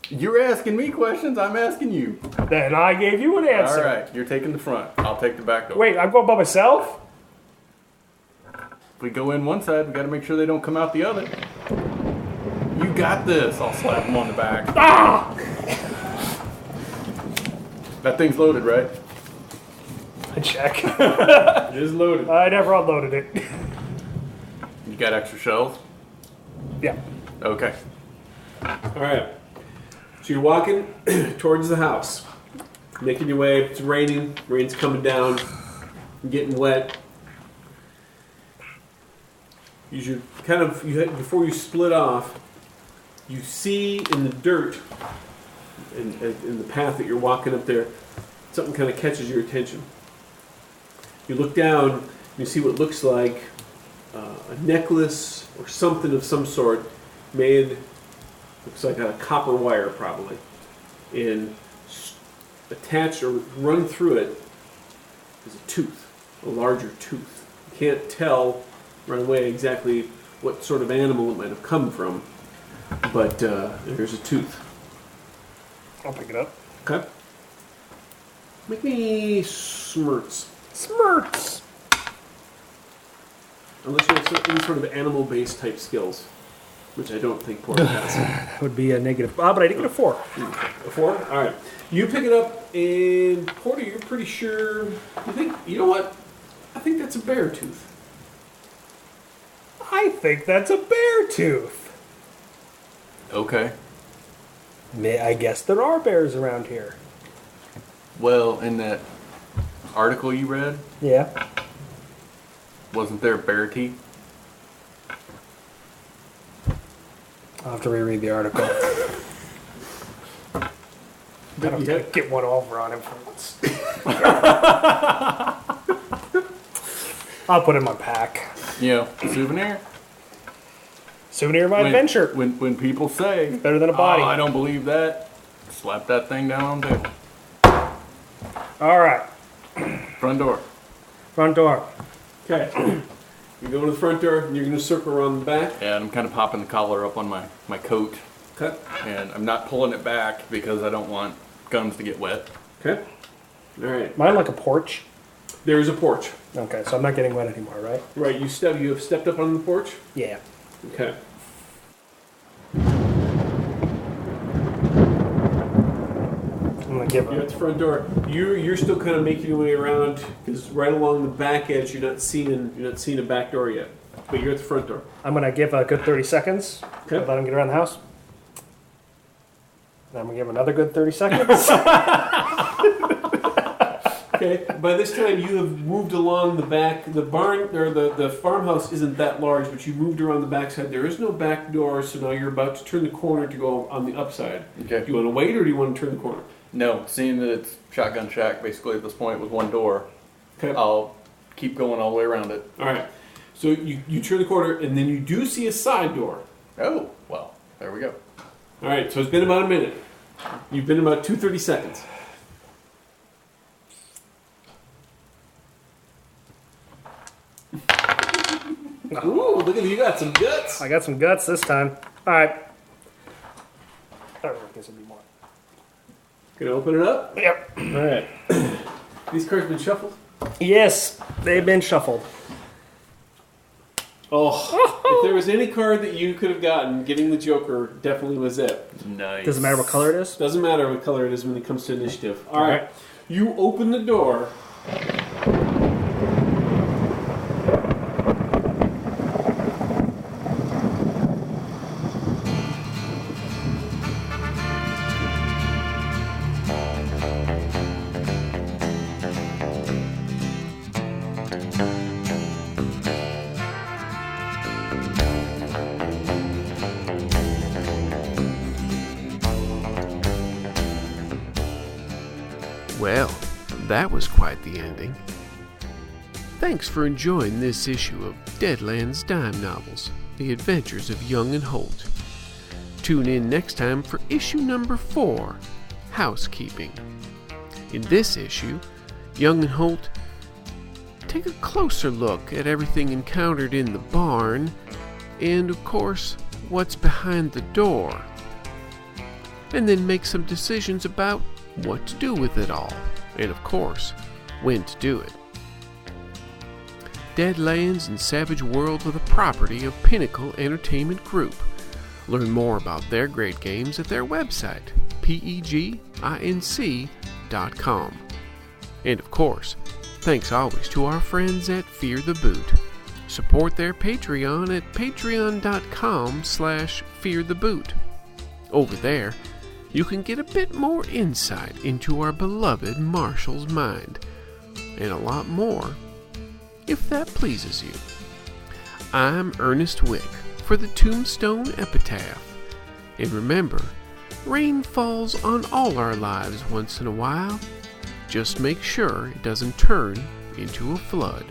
You're asking me questions, I'm asking you. Then I gave you an answer. All right, you're taking the front. I'll take the back door. Wait, I'm going by myself? If we go in one side, we got to make sure they don't come out the other. You got this. I'll slap him on the back. Ah! That thing's loaded, right? I check. It is loaded. I never unloaded it. You got extra shells? Yeah. Okay. All right. So you're walking towards the house, making your way. It's raining. Rain's coming down. You're getting wet. Before you split off, you see in the dirt, in the path that you're walking up there, something kind of catches your attention. You look down, and you see what looks like a necklace or something of some sort made, looks like a copper wire probably, and attached or run through it is a tooth, a larger tooth. You can't tell right away exactly what sort of animal it might have come from, but there's a tooth. I'll pick it up. Okay. Make me smirts. Smirts! Unless you have any sort of animal-based type skills, which I don't think Porter has. That would be a negative. But I did get a 4. A 4? All right. You pick it up, and Porter, you're pretty sure. You know what? I think that's a bear tooth. I think that's a bear tooth. Okay. I guess there are bears around here. Well, in that article you read, Yeah. wasn't there bear teeth? I'll have to reread the article. But you have, Get one over on him for once. I'll put it in my pack. Souvenir. Souvenir of my adventure. When people say, Better than a body. "Oh, I don't believe that," slap that thing down on the table. All right. Front door. Front door. okay. You go to the front door, and you're going to circle around the back. Yeah, and I'm kind of popping the collar up on my coat, Okay. and I'm not pulling it back because I don't want guns to get wet. Okay. All right. Mine like a porch. There is a porch. Okay, so I'm not getting wet anymore, right? Right. You have stepped up on the porch. Yeah. Okay. I'm gonna give You're at her. the front door. You're still kind of making your way around because right along the back edge, you're not seeing a back door yet. But you're at the front door. I'm gonna give a good 30 seconds. Okay. Let him get around the house. Then I'm gonna give another good 30 seconds. Okay. By this time, you have moved along the back. The barn or the farmhouse isn't that large, but you moved around the backside. There is no back door, so now you're about to turn the corner to go on the upside. Okay. Do you want to wait, or do you want to turn the corner? No, seeing that it's shotgun shack basically at this point with one door, Okay. I'll keep going all the way around it. All right. So you turn the corner, and then you do see a side door. Oh, well, there we go. All right. So it's been about a minute. You've been about 30 seconds. Ooh, look at you got some guts. I got some guts this time. All right. I guess it'll be more. Gonna open it up. Yep. All right. These cards been shuffled. Yes, they've been shuffled. Oh, if there was any card that you could have gotten, getting the Joker definitely was it. Nice. Doesn't matter what color it is. Doesn't matter what color it is when it comes to initiative. All right. You open the door. Well, that was quite the ending. Thanks for enjoying this issue of Deadlands Dime Novels, The Adventures of Young and Holt. Tune in next time for issue number 4, Housekeeping. In this issue, Young and Holt take a closer look at everything encountered in the barn, and of course, what's behind the door, and then make some decisions about what to do with it all, and of course, when to do it. Deadlands and Savage Worlds are the property of Pinnacle Entertainment Group. Learn more about their great games at their website, peginc.com. And of course, thanks always to our friends at Fear the Boot. Support their Patreon at patreon.com/feartheboot. Over there, you can get a bit more insight into our beloved Marshall's mind, and a lot more, if that pleases you. I'm Ernest Wick for the Tombstone Epitaph. And remember, rain falls on all our lives once in a while. Just make sure it doesn't turn into a flood.